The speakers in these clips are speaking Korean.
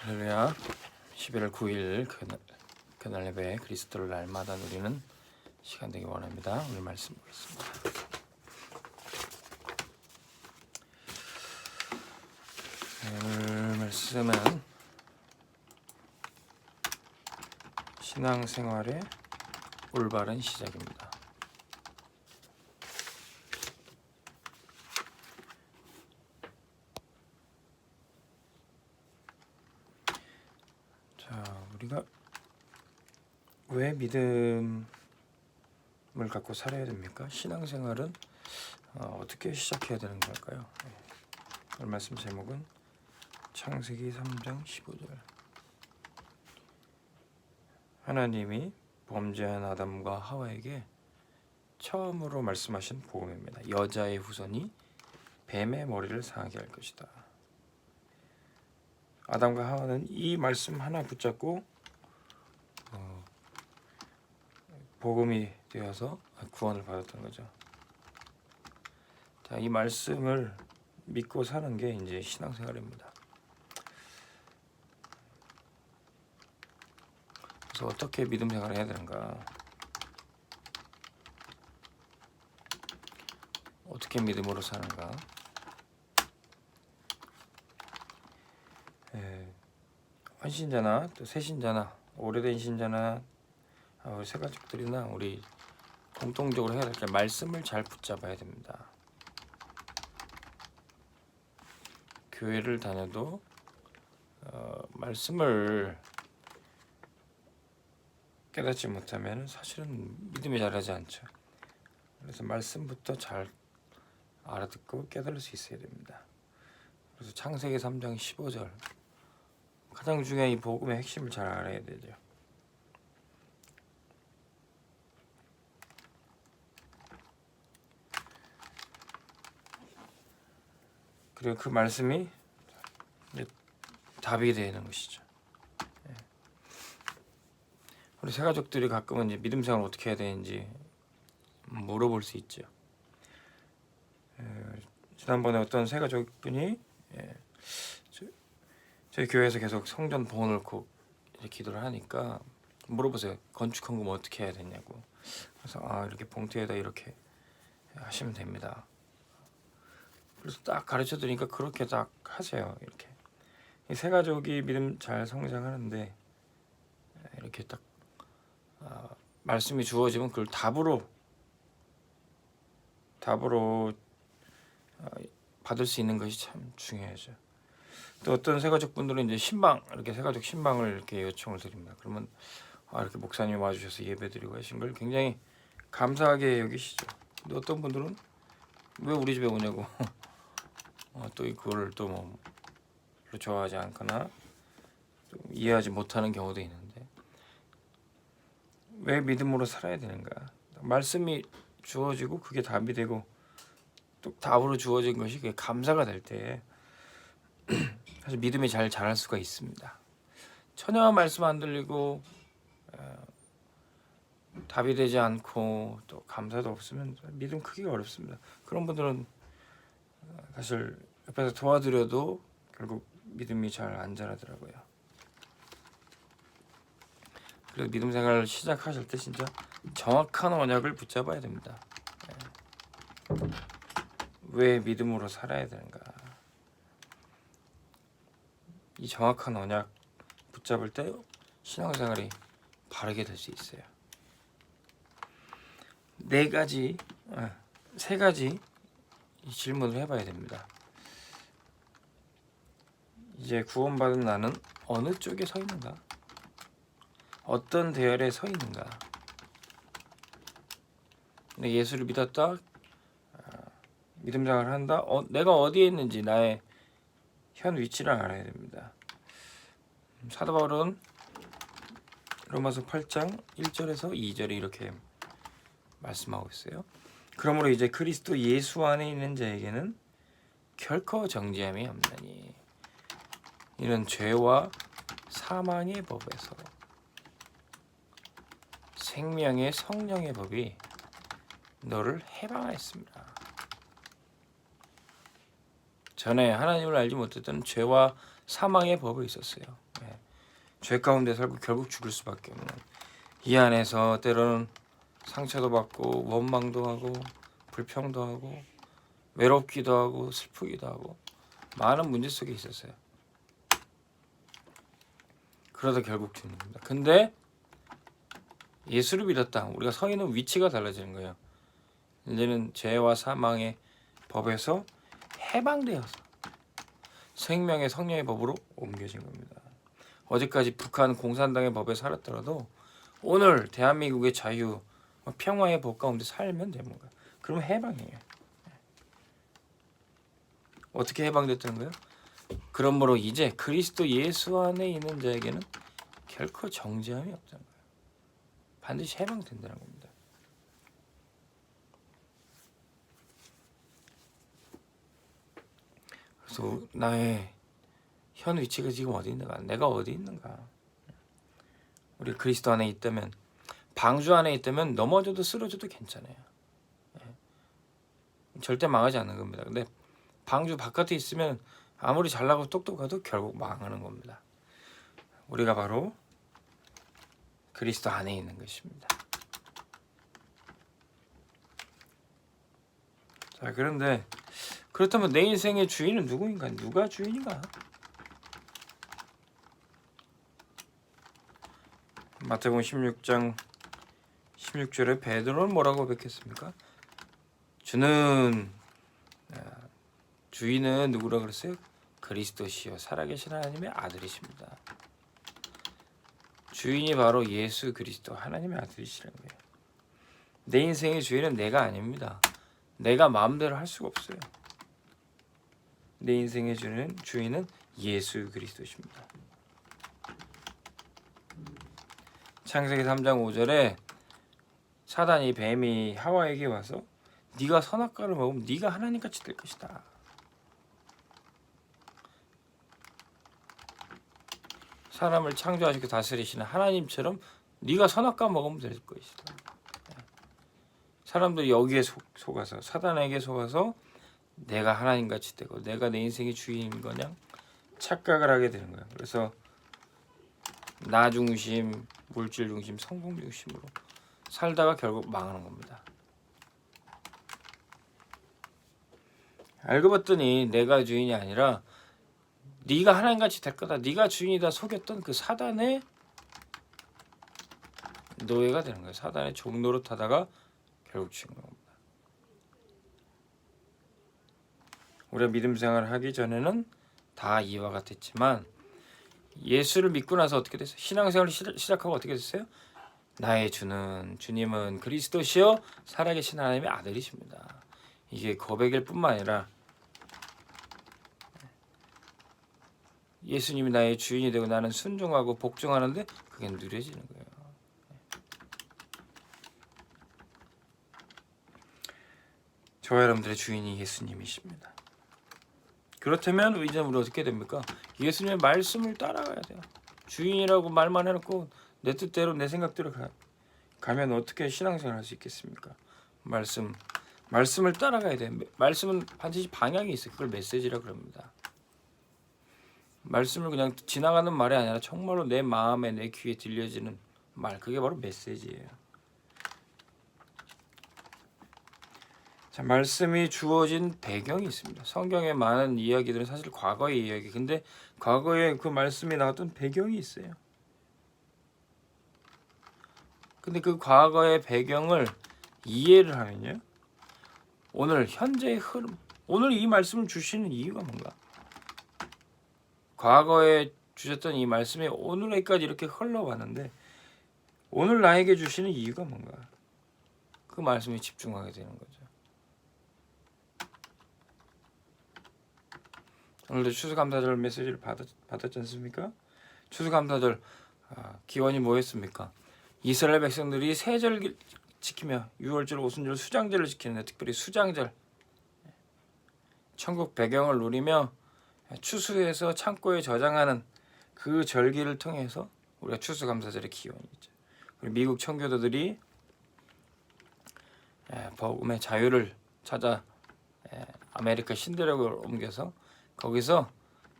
할렐루야. 11월 9일 그날 예배 그리스도를 날마다 누리는 시간 되기 원합니다. 오늘 말씀 보겠습니다. 오늘 말씀은 신앙생활의 올바른 시작입니다. 우리가 왜 믿음을 갖고 살아야 됩니까? 신앙생활은 어떻게 시작해야 되는 걸까요? 오늘 말씀 제목은 창세기 3장 15절. 하나님이 범죄한 아담과 하와에게 처음으로 말씀하신 복음입니다. 여자의 후손이 뱀의 머리를 상하게 할 것이다. 아담과 하와는 이 말씀 하나 붙잡고 복음이 되어서 구원을 받았던 거죠. 자, 이 말씀을 믿고 사는 게 이제 신앙생활입니다. 그래서 어떻게 믿음 생활을 해야 되는가? 어떻게 믿음으로 사는가? 헌신자나 또 새신자나 오래된 신자나 우리 새가족들이나 우리 공통적으로 해야 될 게 말씀을 잘 붙잡아야 됩니다. 교회를 다녀도 말씀을 깨닫지 못하면 사실은 믿음이 자라지 않죠. 그래서 말씀부터 잘 알아듣고 깨달을 수 있어야 됩니다. 그래서 창세기 3장 15절 가장 중요한 이 복음의 핵심을 잘 알아야 되죠. 그리고 그 말씀이 이제 답이 되는 것이죠. 우리 새가족들이 가끔은 이제 믿음 생활 어떻게 해야 되는지 물어볼 수 있죠. 지난번에 어떤 새가족분이 저희 교회에서 계속 성전 봉헌놓고 기도를 하니까 물어보세요. 건축헌금 어떻게 해야 되냐고. 그래서 이렇게 봉투에다 이렇게 하시면 됩니다. 그래서 딱 가르쳐 드리니까 그렇게 딱 하세요. 이렇게 이 새가족이 믿음 잘 성장하는데 이렇게 딱 말씀이 주어지면 그걸 답으로 받을 수 있는 것이 참 중요하죠. 또 어떤 새가족 분들은 이제 신방 이렇게 새가족 신방을 이렇게 요청을 드립니다. 그러면 이렇게 목사님 와주셔서 예배드리고 하신 걸 굉장히 감사하게 여기시죠. 근데 어떤 분들은 왜 우리 집에 오냐고 또 그거를 또 뭐 좋아하지 않거나 좀 이해하지 못하는 경우도 있는데 왜 믿음으로 살아야 되는가? 말씀이 주어지고 그게 답이 되고 또 답으로 주어진 것이 그게 감사가 될 때 사실 믿음이 잘 자랄 수가 있습니다. 전혀 말씀 안 들리고 답이 되지 않고 또 감사도 없으면 믿음 크기가 어렵습니다. 그런 분들은 사실 옆에서 도와드려도 결국 믿음이 잘 안 자라더라고요. 그래서 믿음 생활을 시작하실 때 진짜 정확한 언약을 붙잡아야 됩니다. 왜 믿음으로 살아야 되는가? 이 정확한 언약 붙잡을 때 신앙생활이 바르게 될 수 있어요. 세 가지 질문을 해봐야 됩니다. 이제 구원받은 나는 어느 쪽에 서 있는가? 어떤 대열에 서 있는가? 예수를 믿었다, 믿음 생활을 한다. 내가 어디에 있는지 나의 현 위치를 알아야 됩니다. 사도 바울은 로마서 8장 1절에서 2절에 이렇게 말씀하고 있어요. 그러므로 이제 그리스도 예수 안에 있는 자에게는 결코 정죄함이 없나니 이는 죄와 사망의 법에서 생명의 성령의 법이 너를 해방하였습니다. 전에 하나님을 알지 못했던 죄와 사망의 법이 있었어요. 죄 가운데 살고 결국 죽을 수밖에 없는, 이 안에서 때로는 상처도 받고 원망도 하고 불평도 하고 외롭기도 하고 슬프기도 하고 많은 문제 속에 있었어요. 그러다 결국 죽는 겁니다. 근데 예수를 믿었다. 우리가 서 있는 위치가 달라지는 거예요. 이제는 죄와 사망의 법에서 해방되어서 생명의 성령의 법으로 옮겨진 겁니다. 어제까지 북한 공산당의 법에 살았더라도 오늘 대한민국의 자유, 평화의 법 가운데 살면 되는 거예요. 그러면 해방이에요. 어떻게 해방됐다는 거예요? 그러므로 이제 그리스도 예수 안에 있는 자에게는 결코 정죄함이 없다는 거예요. 반드시 해방된다는 겁니다. 그래서 나의 현 위치가 지금 어디 있는가? 내가 어디 있는가? 우리 그리스도 안에 있다면, 방주 안에 있다면 넘어져도 쓰러져도 괜찮아요. 절대 망하지 않는 겁니다. 근데 방주 바깥에 있으면 아무리 잘나고 똑똑해도 결국 망하는 겁니다. 우리가 바로 그리스도 안에 있는 것입니다. 자, 그런데 그렇다면 내 인생의 주인은 누구인가? 누가 주인인가? 마태복음 16장 16절에 베드로는 뭐라고 고백했습니까? 주인은 누구라 그랬어요? 그리스도시요 살아계신 하나님의 아들이십니다. 주인이 바로 예수 그리스도 하나님의 아들이시라는 거예요. 내 인생의 주인은 내가 아닙니다. 내가 마음대로 할 수가 없어요. 내 인생의 주인은 예수 그리스도십니다. 창세기 3장 5절에 사단이 뱀이 하와에게 와서 네가 선악과를 먹으면 네가 하나님같이 될 것이다. 사람을 창조하시고 다스리시는 하나님처럼 네가 선악과 먹으면 될 것이다. 사람들이 여기에 속아서, 사단에게 속아서 내가 하나님같이 되고 내가 내 인생의 주인인 거냐 착각을 하게 되는 거예요. 그래서 나 중심, 물질 중심, 성공 중심으로 살다가 결국 망하는 겁니다. 알고 봤더니 내가 주인이 아니라 네가 하나님같이 될 거다, 네가 주인이다 속였던 그 사단의 노예가 되는 거예요. 사단의 종노릇 하다가 결국 죽는 겁니다. 우리가 믿음 생활을 하기 전에는 다 이와 같았지만 예수를 믿고 나서 어떻게 됐어요? 신앙생활을 시작하고 어떻게 됐어요? 나의 주님은 그리스도시요 살아계신 하나님의 아들이십니다. 이게 고백일 뿐만 아니라 예수님이 나의 주인이 되고 나는 순종하고 복종하는데 그게 누려지는 거예요. 저와 여러분들의 주인이 예수님이십니다. 그렇다면 이제 우리 어떻게 됩니까? 예수님의 말씀을 따라가야 돼요. 주인이라고 말만 해놓고 내 뜻대로 내 생각대로 가면 어떻게 신앙생활 할 수 있겠습니까? 말씀을 따라가야 돼요. 말씀은 반드시 방향이 있어요. 그걸 메시지라고 합니다. 말씀을 그냥 지나가는 말이 아니라 정말로 내 마음에 내 귀에 들려지는 말, 그게 바로 메시지예요. 자, 말씀이 주어진 배경이 있습니다. 성경에 많은 이야기들은 사실 과거의 이야기, 근데 과거에 그 말씀이 나왔던 배경이 있어요. 근데 그 과거의 배경을 이해를 하면요, 오늘 현재의 흐름, 오늘 이 말씀을 주시는 이유가 뭔가, 과거에 주셨던 이 말씀이 오늘까지 이렇게 흘러왔는데 오늘 나에게 주시는 이유가 뭔가, 그 말씀에 집중하게 되는 거죠. 오늘도 추수감사절 메시지를 받았지 않습니까? 추수감사절 기원이 뭐였습니까? 이스라엘 백성들이 세절 지키며 유월절, 오순절, 수장절을 지키는데 특별히 수장절, 천국 배경을 누리며 추수해서 창고에 저장하는 그 절기를 통해서 우리가 추수감사절의 기원이죠. 그리고 미국 청교도들이 복음의 자유를 찾아 아메리카 신대륙을 옮겨서 거기서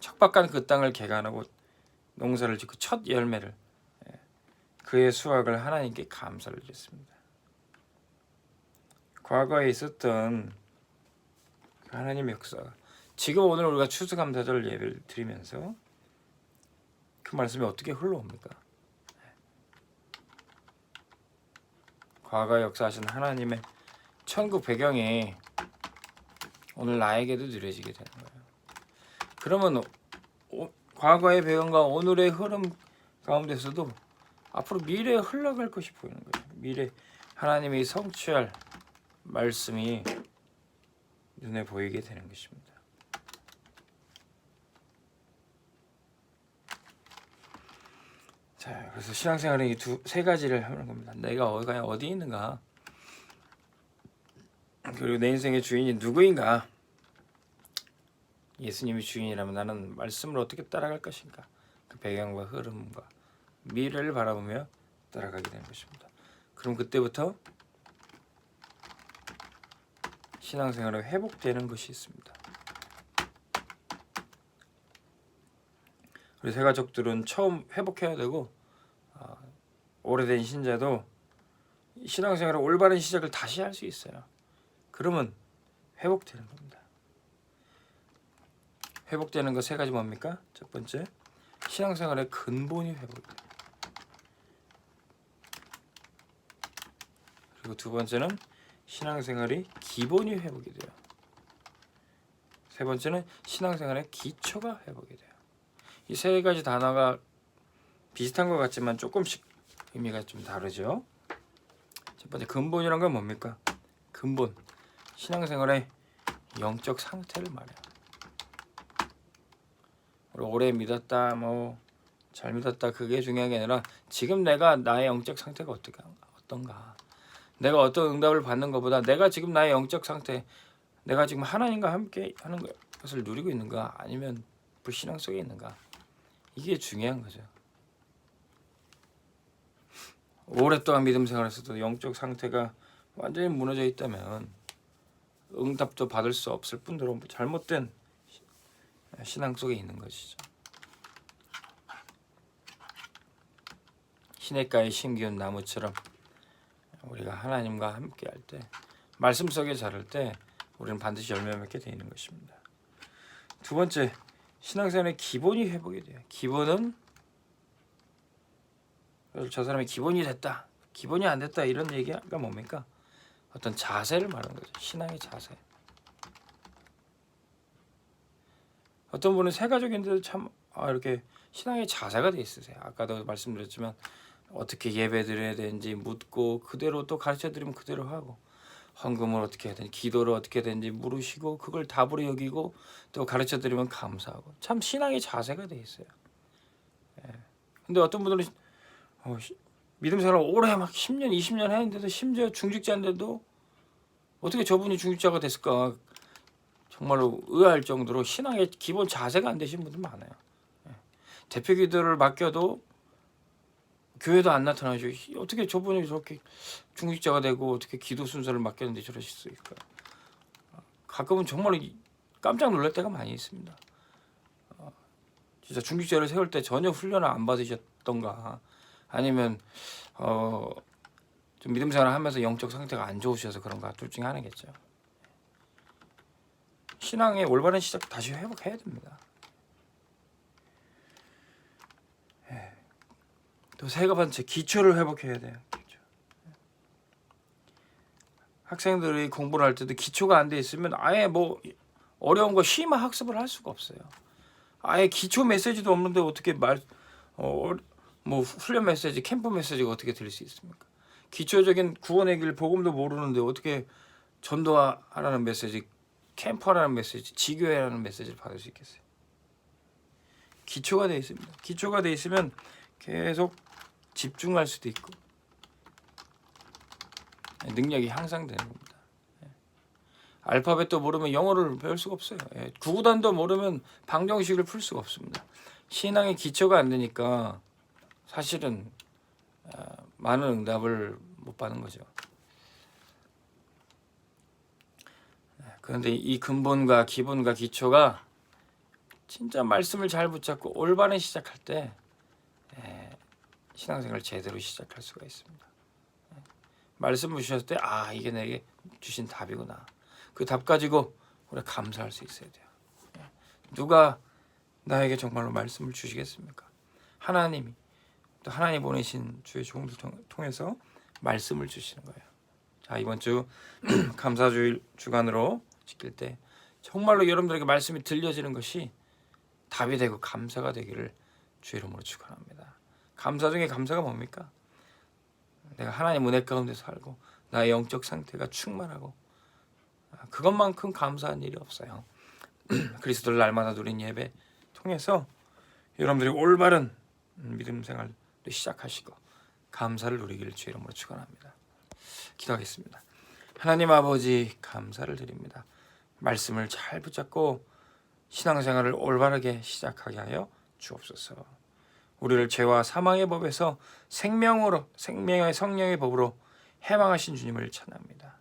척박한 그 땅을 개간하고 농사를 짓고 첫 열매를, 그의 수확을 하나님께 감사를 드렸습니다. 과거에 있었던 그 하나님의 역사가 지금 오늘 우리가 추수감사절 예배를 드리면서 그 말씀이 어떻게 흘러옵니까? 과거에 역사하신 하나님의 천국 배경이 오늘 나에게도 누려지게 되는 거예요. 그러면 과거의 배경과 오늘의 흐름 가운데서도 앞으로 미래에 흘러갈 것이 보이는 거예요. 미래 하나님이 성취할 말씀이 눈에 보이게 되는 것입니다. 자, 그래서 신앙생활은 이 세 가지를 하는 겁니다. 내가 어디 있는가, 그리고 내 인생의 주인이 누구인가, 예수님이 주인이라면 나는 말씀을 어떻게 따라갈 것인가, 그 배경과 흐름과 미래를 바라보며 따라가게 되는 것입니다. 그럼 그때부터 신앙생활은 회복되는 것이 있습니다. 우리 세 가족들은 처음 회복해야 되고, 오래된 신자도 신앙생활의 올바른 시작을 다시 할 수 있어요. 그러면 회복되는 겁니다. 회복되는 거 세 가지 뭡니까? 첫 번째, 신앙생활의 근본이 회복돼요. 그리고 두 번째는 신앙생활의 기본이 회복이 돼요. 세 번째는 신앙생활의 기초가 회복이 돼요. 이 세 가지 단어가 비슷한 것 같지만 조금씩 의미가 좀 다르죠. 첫 번째, 근본이란 건 뭡니까? 근본, 신앙생활의 영적 상태를 말해요. 우리 오래 믿었다, 잘 믿었다, 그게 중요한 게 아니라 지금 내가 나의 영적 상태가 어떤가. 내가 어떤 응답을 받는 것보다 내가 지금 나의 영적 상태, 내가 지금 하나님과 함께 하는 것을 누리고 있는가, 아니면 불신앙 속에 있는가, 이게 중요한 거죠. 오랫동안 믿음 생활에서도 영적 상태가 완전히 무너져 있다면 응답도 받을 수 없을 뿐더러 잘못된 신앙 속에 있는 것이죠. 시냇가에 심기운 나무처럼 우리가 하나님과 함께 할 때, 말씀 속에 자랄 때 우리는 반드시 열매 맺게 되어 있는 것입니다. 두 번째, 신앙생활의 기본이 회복이 돼요. 기본은 저 사람이 기본이 됐다, 기본이 안 됐다, 이런 얘기가 뭡니까? 어떤 자세를 말하는 거죠. 신앙의 자세. 어떤 분은 세 가족인데도 참 이렇게 신앙의 자세가 돼 있으세요. 아까도 말씀드렸지만 어떻게 예배 드려야 되는지 묻고 그대로 또 가르쳐 드리면 그대로 하고, 헌금을 어떻게 해야 되는지, 기도를 어떻게 해야 되는지 물으시고 그걸 답으로 여기고 또 가르쳐 드리면 감사하고, 참 신앙의 자세가 돼 있어요. 근데 어떤 분들은 믿음 생활을 오래 막 10년 20년 했는데도, 심지어 중직자인데도 어떻게 저분이 중직자가 됐을까, 정말로 의아할 정도로 신앙의 기본 자세가 안 되신 분들 많아요. 대표 기도를 맡겨도 교회도 안 나타나죠. 어떻게 저분이 저렇게 중직자가 되고 어떻게 기도 순서를 맡겼는데 저러실 수 있을까요? 가끔은 정말 깜짝 놀랄 때가 많이 있습니다. 진짜 중직자를 세울 때 전혀 훈련을 안 받으셨던가, 아니면 좀 믿음 생활을 하면서 영적 상태가 안 좋으셔서 그런가, 둘 중에 하나겠죠. 신앙의 올바른 시작 다시 회복해야 됩니다. 또 세 번째, 기초를 회복해야 돼요. 기초. 학생들이 공부를 할 때도 기초가 안 돼 있으면 아예 어려운 거 심화 학습을 할 수가 없어요. 아예 기초 메시지도 없는데 어떻게 훈련 메시지, 캠프 메시지가 어떻게 들릴 수 있습니까? 기초적인 구원의 길, 복음도 모르는데 어떻게 전도하라는 메시지, 캠프하라는 메시지, 지교회라는 메시지를 받을 수 있겠어요? 기초가 돼 있습니다. 기초가 돼 있으면 계속 집중할 수도 있고 능력이 향상되는 겁니다. 알파벳도 모르면 영어를 배울 수가 없어요. 구구단도 모르면 방정식을 풀 수가 없습니다. 신앙의 기초가 안 되니까 사실은 많은 응답을 못 받는 거죠. 그런데 이 근본과 기본과 기초가 진짜 말씀을 잘 붙잡고 올바른 시작할 때 신앙생활 제대로 시작할 수가 있습니다. 말씀을 주셨을 때 이게 내게 주신 답이구나. 그 답 가지고 우리가 감사할 수 있어야 돼요. 누가 나에게 정말로 말씀을 주시겠습니까? 하나님이, 또 하나님 보내신 주의 종들 통해서 말씀을 주시는 거예요. 자, 이번 주 감사주일 주간으로 지킬 때 정말로 여러분들에게 말씀이 들려지는 것이 답이 되고 감사가 되기를 주의 이름으로 축원합니다. 감사 중에 감사가 뭡니까? 내가 하나님 은혜 가운데 살고 나의 영적 상태가 충만하고, 그것만큼 감사한 일이 없어요. 그리스도를 날마다 누린 예배 통해서 여러분들이 올바른 믿음 생활을 시작하시고 감사를 누리기를 주의 이름으로 축원합니다. 기도하겠습니다. 하나님 아버지, 감사를 드립니다. 말씀을 잘 붙잡고 신앙생활을 올바르게 시작하게 하여 주옵소서. 우리를 죄와 사망의 법에서 생명의 성령의 법으로 해방하신 주님을 찬양합니다.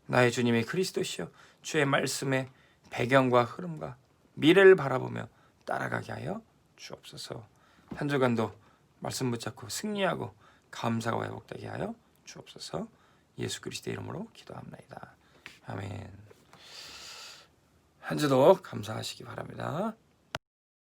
나의 주님이 그리스도시여, 주의 말씀의 배경과 흐름과 미래를 바라보며 따라가게 하여 주옵소서. 한 주간도 말씀 붙잡고 승리하고 감사가 회복되게 하여 주옵소서. 예수 그리스도의 이름으로 기도합니다. 아멘. 한 주도 감사하시기 바랍니다.